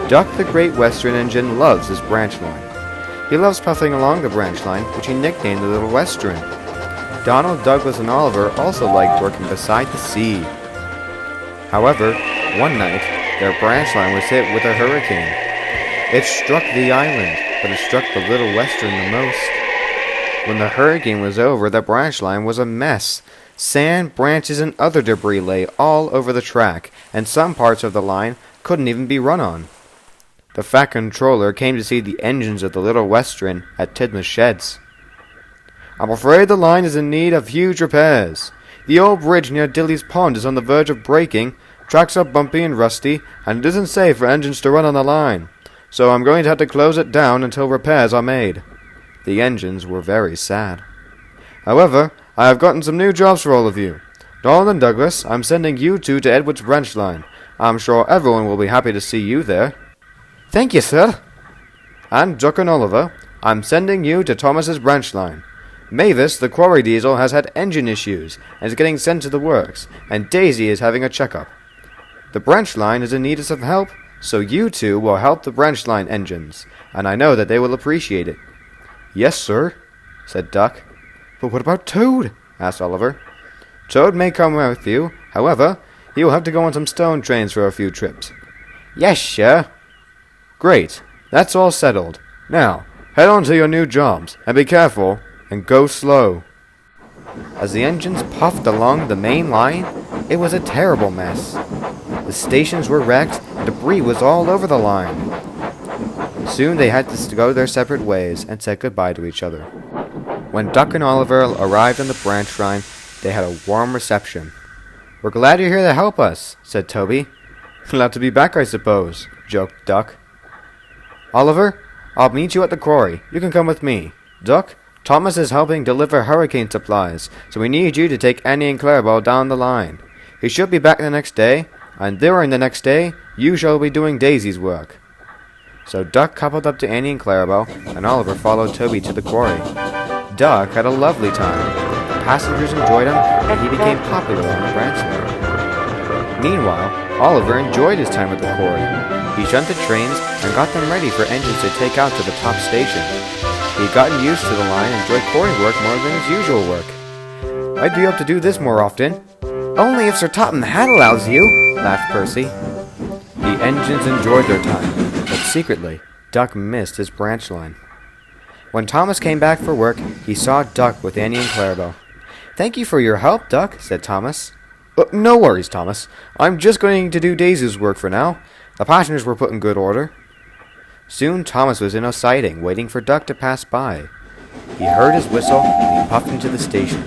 Duck the Great Western Engine loves his branch line. He loves puffing along the branch line, which he nicknamed the Little Western. Donald, Douglas, and Oliver also liked working beside the sea. However, one night, their branch line was hit with a hurricane. It struck the island, but it struck the Little Western the most. When the hurricane was over, the branch line was a mess. Sand, branches, and other debris lay all over the track, and some parts of the line couldn't even be run on. The Fat Controller came to see the engines of the Little Western at Tidmouth's sheds. "I'm afraid the line is in need of huge repairs. The old bridge near Dilly's Pond is on the verge of breaking, tracks are bumpy and rusty, and it isn't safe for engines to run on the line. So I'm going to have to close it down until repairs are made." The engines were very sad. "However, I have gotten some new jobs for all of you. Donald and Douglas, I'm sending you two to Edward's branch line. I'm sure everyone will be happy to see you there." "Thank you, sir." "And Duck and Oliver, I'm sending you to Thomas's branch line. Mavis, the quarry diesel, has had engine issues and is getting sent to the works, and Daisy is having a checkup. The branch line is in need of some help, so you two will help the branch line engines, and I know that they will appreciate it." "Yes, sir," said Duck. "But what about Toad?" asked Oliver. "Toad may come with you. However, he will have to go on some stone trains for a few trips." "Yes, sir." "Great. That's all settled. Now, head on to your new jobs, and be careful, and go slow." As the engines puffed along the main line, it was a terrible mess. The stations were wrecked, and debris was all over the line. Soon they had to go their separate ways and said goodbye to each other. When Duck and Oliver arrived on the branch line, they had a warm reception. "We're glad you're here to help us," said Toby. "Glad to be back, I suppose," joked Duck. "Oliver, I'll meet you at the quarry. You can come with me. Duck, Thomas is helping deliver hurricane supplies, so we need you to take Annie and Clarabelle down the line. He should be back the next day, and during the next day, you shall be doing Daisy's work." So Duck coupled up to Annie and Clarabelle, and Oliver followed Toby to the quarry. Duck had a lovely time. The passengers enjoyed him, and he became popular on the branch line. Meanwhile, Oliver enjoyed his time at the quarry. He shunted trains and got them ready for engines to take out to the top station. He had gotten used to the line and enjoyed quarry work more than his usual work. "I'd be up to do this more often." "Only if Sir Topham Hatt allows you," laughed Percy. The engines enjoyed their time, but secretly, Duck missed his branch line. When Thomas came back for work, he saw Duck with Annie and Clarabelle. "Thank you for your help, Duck," said Thomas. No worries, Thomas. I'm just going to do Daisy's work for now. The passengers were put in good order." Soon Thomas was in a siding, waiting for Duck to pass by. He heard his whistle, and he puffed into the station.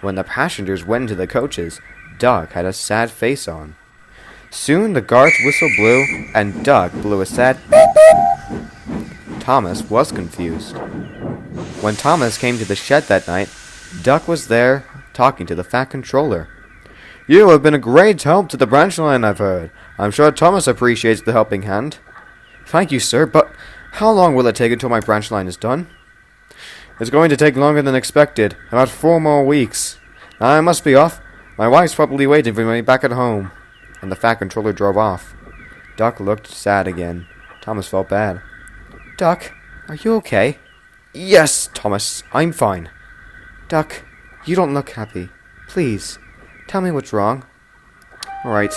When the passengers went into the coaches, Duck had a sad face on. Soon the guard's whistle blew, and Duck blew a sad beep beep. Thomas was confused. When Thomas came to the shed that night, Duck was there, talking to the Fat Controller. "You have been a great help to the branch line, I've heard. I'm sure Thomas appreciates the helping hand." "Thank you, sir, but how long will it take until my branch line is done?" "It's going to take longer than expected, about 4 more weeks. Now I must be off. My wife's probably waiting for me back at home." And the Fat Controller drove off. Duck looked sad again. Thomas felt bad. "Duck, are you okay?" "Yes, Thomas, I'm fine." "Duck, you don't look happy. Please, tell me what's wrong." "All right.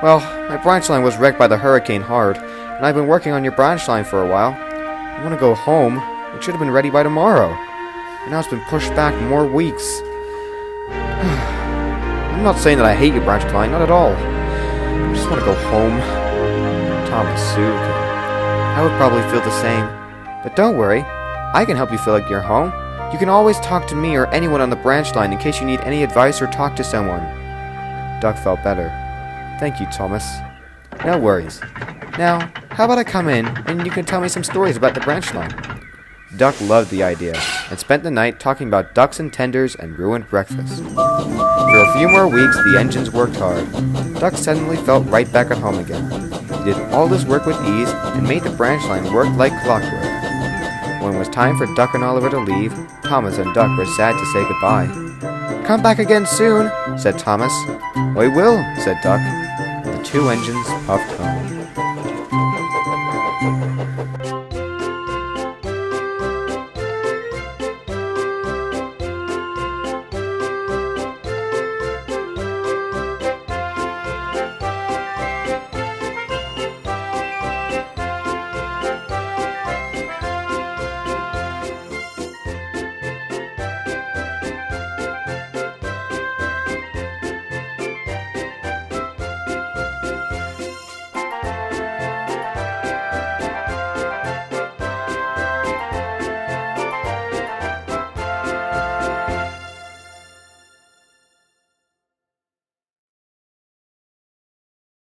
Well, my branch line was wrecked by the hurricane hard, and I've been working on your branch line for a while. I want to go home. It should have been ready by tomorrow. And now it's been pushed back more weeks. I'm not saying that I hate your branch line, not at all. I just want to go home." Thomas soothed him. I would probably feel the same. But don't worry, I can help you feel like you're home. You can always talk to me or anyone on the branch line in case you need any advice or talk to someone. Duck felt better. Thank you, Thomas. No worries. Now, how about I come in and you can tell me some stories about the branch line? Duck loved the idea and spent the night talking about ducks and tenders and ruined breakfast. For a few more weeks, the engines worked hard. Duck suddenly felt right back at home again. He did all his work with ease and made the branch line work like clockwork. When it was time for Duck and Oliver to leave, Thomas and Duck were sad to say goodbye. "Come back again soon," said Thomas. "We will," said Duck. The two engines puffed home.